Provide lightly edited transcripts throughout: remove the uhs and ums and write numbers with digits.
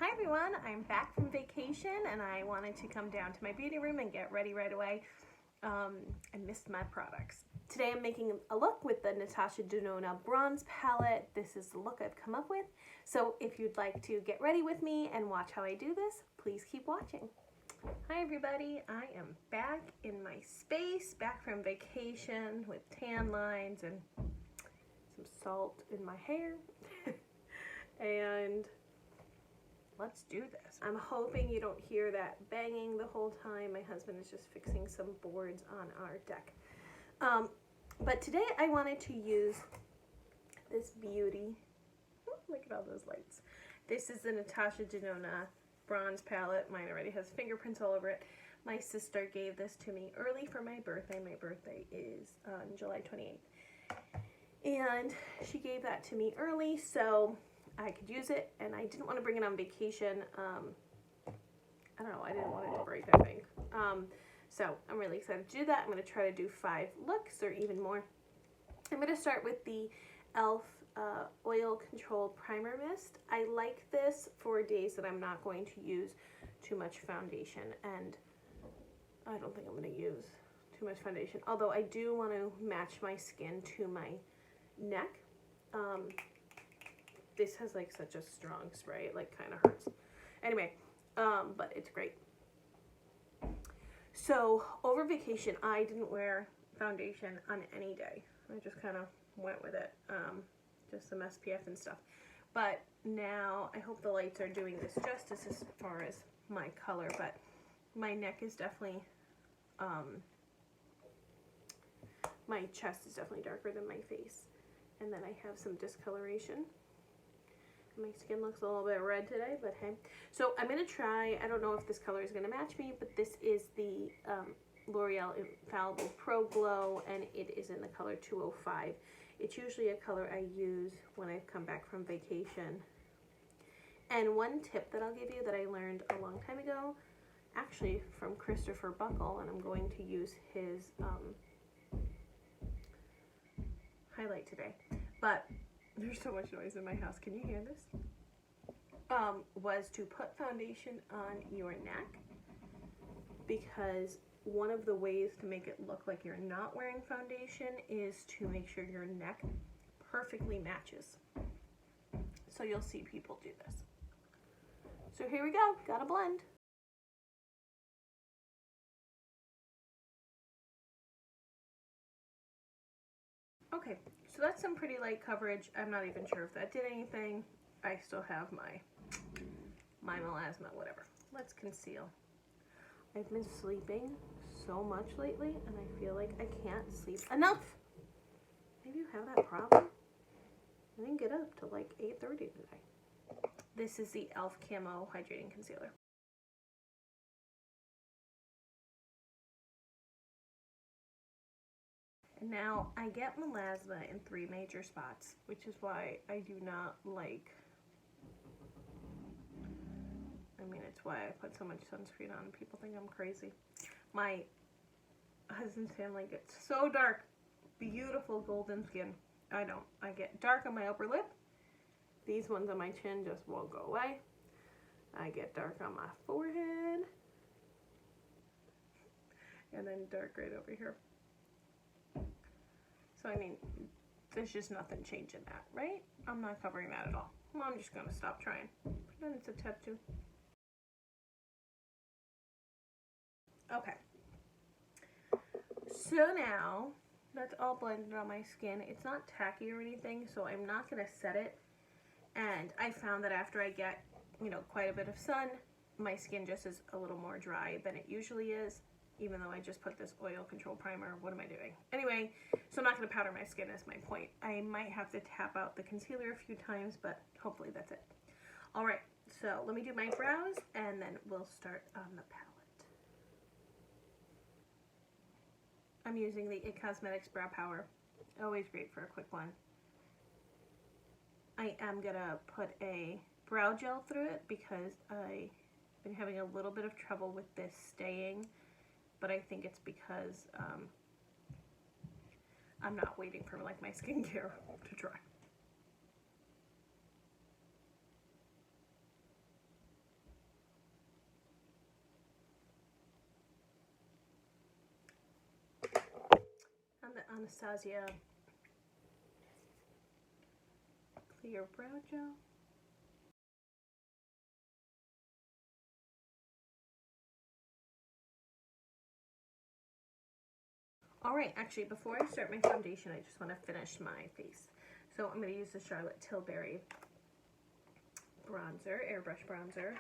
Hi everyone, I'm back from vacation and I wanted to come down to my beauty room and get ready right away. I missed my products. Today I'm making a look with the Natasha Denona bronze palette. This is the look I've come up with. So if you'd like to get ready with me and watch how I do this, please keep watching. Hi everybody, I am back in my space, back from vacation with tan lines and some salt in my hair. And let's do this. I'm hoping you don't hear that banging the whole time. My husband is just fixing some boards on our deck. But today I wanted to use this beauty. Look at all those lights. This is the Natasha Denona bronze palette. Mine already has fingerprints all over it. My sister gave this to me early for my birthday. My birthday is on July 28th. And she gave that to me early, so I could use it, and I didn't want to bring it on vacation. I don't know, I didn't want it to break, I think. So I'm really excited to do that. I'm going to try to do 5 looks or even more. I'm going to start with the e.l.f. Oil Control Primer Mist. I like this for days that I'm not going to use too much foundation, and I don't think I'm going to use too much foundation, although I do want to match my skin to my neck. This has like such a strong spray, it like kind of hurts. Anyway, but it's great. So over vacation, I didn't wear foundation on any day. I just kind of went with it, just some SPF and stuff. But now I hope the lights are doing this justice as far as my color, but my neck is definitely, my chest is definitely darker than my face. And then I have some discoloration. My skin looks a little bit red today, but hey. So I'm going to try, I don't know if this color is going to match me, but this is the L'Oreal Infallible Pro Glow, and it is in the color 205. It's usually a color I use when I come back from vacation. And one tip that I'll give you that I learned a long time ago, actually from Kristopher Buckle, and I'm going to use his highlight today. But there's so much noise in my house. Can you hear this? Was to put foundation on your neck, because one of the ways to make it look like you're not wearing foundation is to make sure your neck perfectly matches. So you'll see people do this. So here we go. Gotta blend. Okay, so that's some pretty light coverage. I'm not even sure if that did anything. I still have my melasma, whatever. Let's conceal. I've been sleeping so much lately, and I feel like I can't sleep enough. Maybe you have that problem. I didn't get up till like 8:30 today. This is the e.l.f. Camo Hydrating Concealer. Now, I get melasma in 3 major spots, which is why I do not like, it's why I put so much sunscreen on. People think I'm crazy. My husband's family gets so dark, beautiful golden skin. I don't. I get dark on my upper lip. These ones on my chin just won't go away. I get dark on my forehead. And then dark right over here. So, there's just nothing changing that, right? I'm not covering that at all. Well, I'm just going to stop trying. Pretend it's a tattoo. Okay. So now, that's all blended on my skin. It's not tacky or anything, so I'm not going to set it. And I found that after I get, quite a bit of sun, my skin just is a little more dry than it usually is. Even though I just put this oil control primer. What am I doing? Anyway, so I'm not going to powder my skin is my point. I might have to tap out the concealer a few times, but hopefully that's it. Alright, so let me do my brows, and then we'll start on the palette. I'm using the It Cosmetics Brow Power. Always great for a quick one. I am going to put a brow gel through it because I've been having a little bit of trouble with this staying. But I think it's because I'm not waiting for like my skincare to dry. on the Anastasia Clear Brow Gel. Alright, actually before I start my foundation, I just want to finish my face. So I'm going to use the Charlotte Tilbury bronzer, Airbrush bronzer.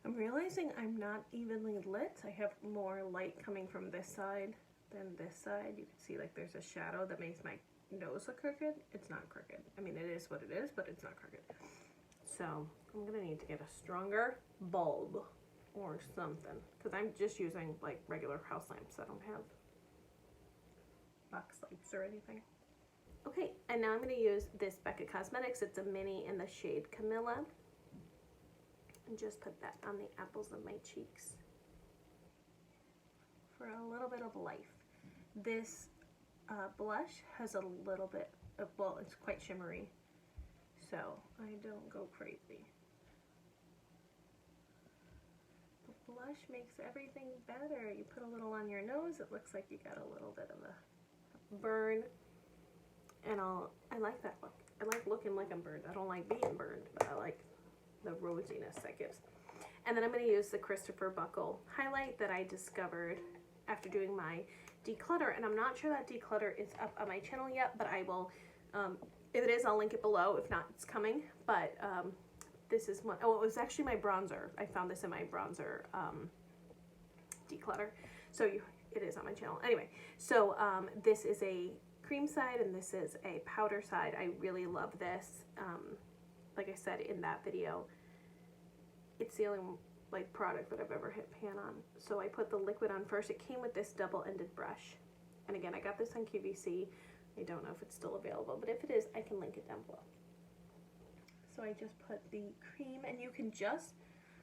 I'm realizing I'm not evenly lit. I have more light coming from this side than this side. You can see like there's a shadow that makes my nose look crooked. It's not crooked. I mean, it is what it is, but it's not crooked. So I'm gonna need to get a stronger bulb or something, because I'm just using like regular house lamps. I don't have box lights or anything. Okay, and now I'm gonna use this Becca Cosmetics. It's a mini in the shade Camilla. And just put that on the apples of my cheeks for a little bit of life. This blush has a little bit of, well, it's quite shimmery, so I don't go crazy. The blush makes everything better. You put a little on your nose, it looks like you got a little bit of a burn, and I like that look. I like looking like I'm burned. I don't like being burned, but I like the rosiness that gives. And then I'm going to use the Kristopher Buckle highlight that I discovered after doing my declutter, and I'm not sure that declutter is up on my channel yet, but I will, if it is, I'll link it below. If not, it's coming. But this is one, oh, it was actually my bronzer. I found this in my bronzer declutter, so it is on my channel. Anyway, so this is a cream side and this is a powder side. I really love this. Like I said in that video, it's the only like product that I've ever hit pan on. So I put the liquid on first. It came with this double-ended brush, and again, I got this on QVC. I don't know if it's still available, but if it is, I can link it down below. So I just put the cream, and you can just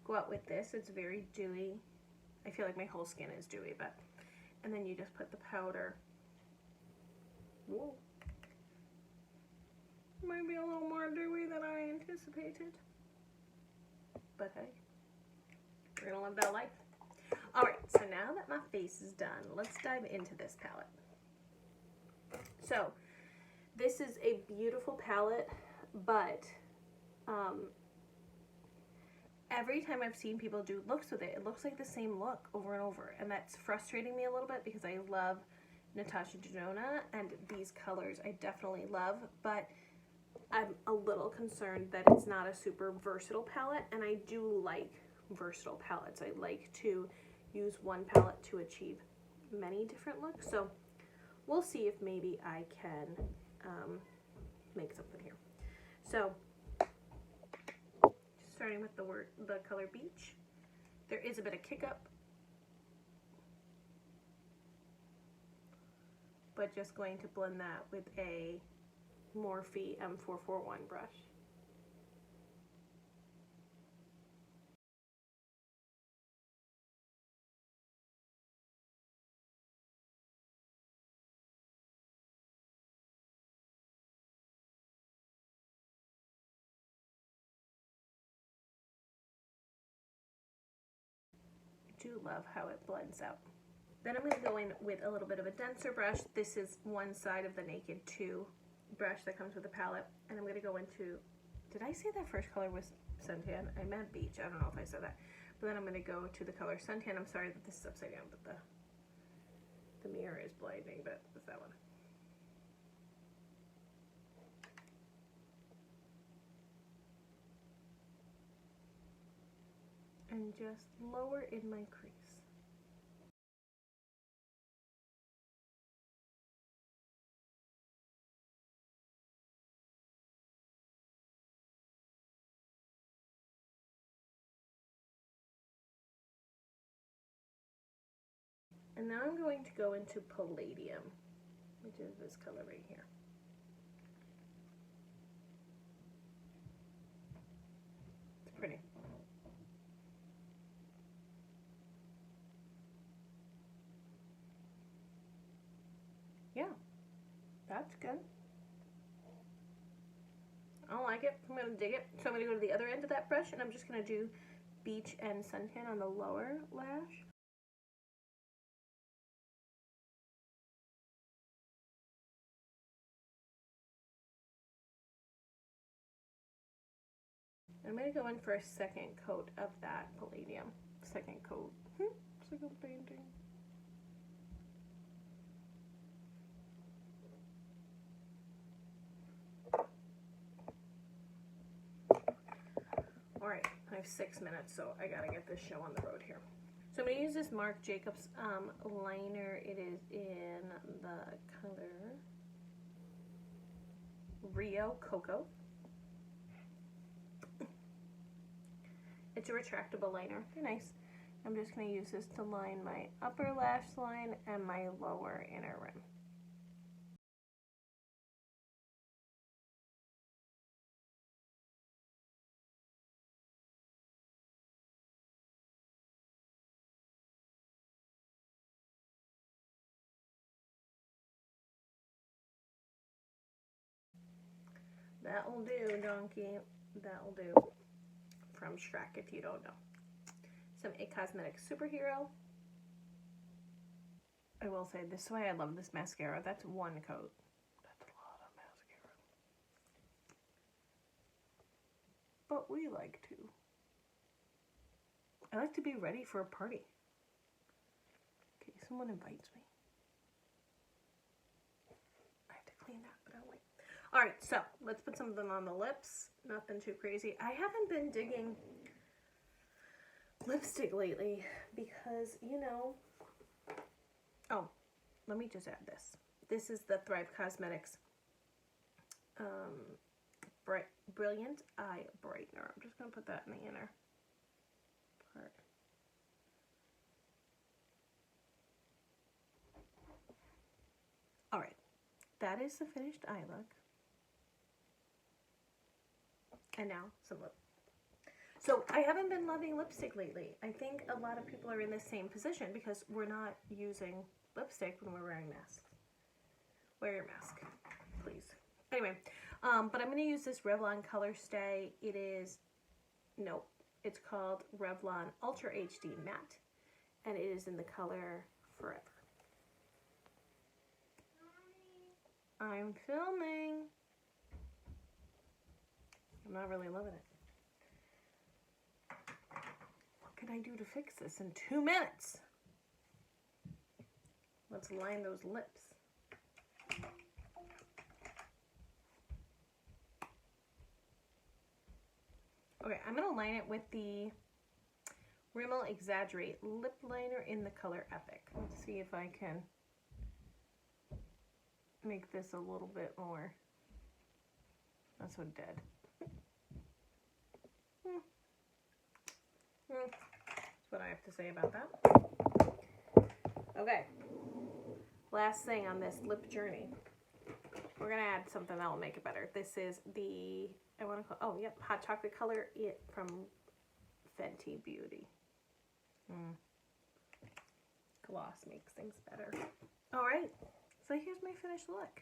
go out with this. It's very dewy. I feel like my whole skin is dewy, but, and then you just put the powder. Whoa. Might be a little more dewy than I anticipated, but hey, we're gonna live that life. All right, so now that my face is done, let's dive into this palette. So this is a beautiful palette, but every time I've seen people do looks with it, it looks like the same look over and over, and that's frustrating me a little bit because I love Natasha Denona, and these colors I definitely love, but I'm a little concerned that it's not a super versatile palette, and I do like versatile palettes. I like to use one palette to achieve many different looks, so we'll see if maybe I can make something here. So starting with the color Beach, there is a bit of kick up, but just going to blend that with a Morphe M441 brush. I do love how it blends out. Then I'm going to go in with a little bit of a denser brush. This is one side of the Naked 2 brush that comes with the palette, and I'm going to go into, did I say that first color was Suntan? I meant Beach. I don't know if I said that. But then I'm going to go to the color Suntan. I'm sorry that this is upside down, but the mirror is blinding, but it's that one. And just lower in my crease. And now I'm going to go into Palladium, which is this color right here. It's pretty. That's good. I don't like it. I'm going to dig it. So I'm going to go to the other end of that brush, and I'm just going to do beach and suntan on the lower lash. I'm going to go in for a second coat of that palladium. Second coat. It's like a painting. Alright, I have 6 minutes, so I gotta get this show on the road here. So I'm going to use this Marc Jacobs liner. It is in the color Rio Coco. It's a retractable liner. They're nice. I'm just going to use this to line my upper lash line and my lower inner rim. That'll do, donkey. That'll do. From Shrek, if you don't know. Some A Cosmetics Superhero. I will say, this way I love this mascara. That's one coat. That's a lot of mascara. But we like to. I like to be ready for a party. Okay, someone invites me. I have to clean that, but I'll wait. Alright, so let's put something on the lips. Nothing too crazy. I haven't been digging lipstick lately because, you know... Oh, let me just add this. This is the Thrive Cosmetics Brilliant Eye Brightener. I'm just going to put that in the inner part. Alright, that is the finished eye look. And now some lip. So I haven't been loving lipstick lately. I think a lot of people are in the same position because we're not using lipstick when we're wearing masks. Wear your mask, please. Anyway, but I'm going to use this Revlon Color Stay. It is, nope, it's called Revlon Ultra HD Matte. And it is in the color Forever. I'm filming. I'm not really loving it. What can I do to fix this in 2 minutes? Let's line those lips. Okay, I'm going to line it with the Rimmel Exaggerate lip liner in the color Epic. Let's see if I can make this a little bit more. That's so dead. That's what I have to say about that. Okay. Last thing on this lip journey. We're going to add something that will make it better. This is the, I want to call, oh, yep, Hot Chocolate Color It from Fenty Beauty. Gloss makes things better. All right. So here's my finished look.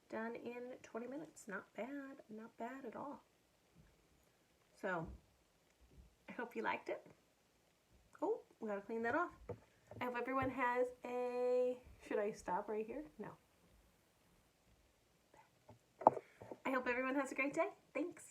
Done in 20 minutes. Not bad. Not bad at all. So, I hope you liked it. Oh, we gotta clean that off. I hope everyone has a... Should I stop right here? No. I hope everyone has a great day. Thanks.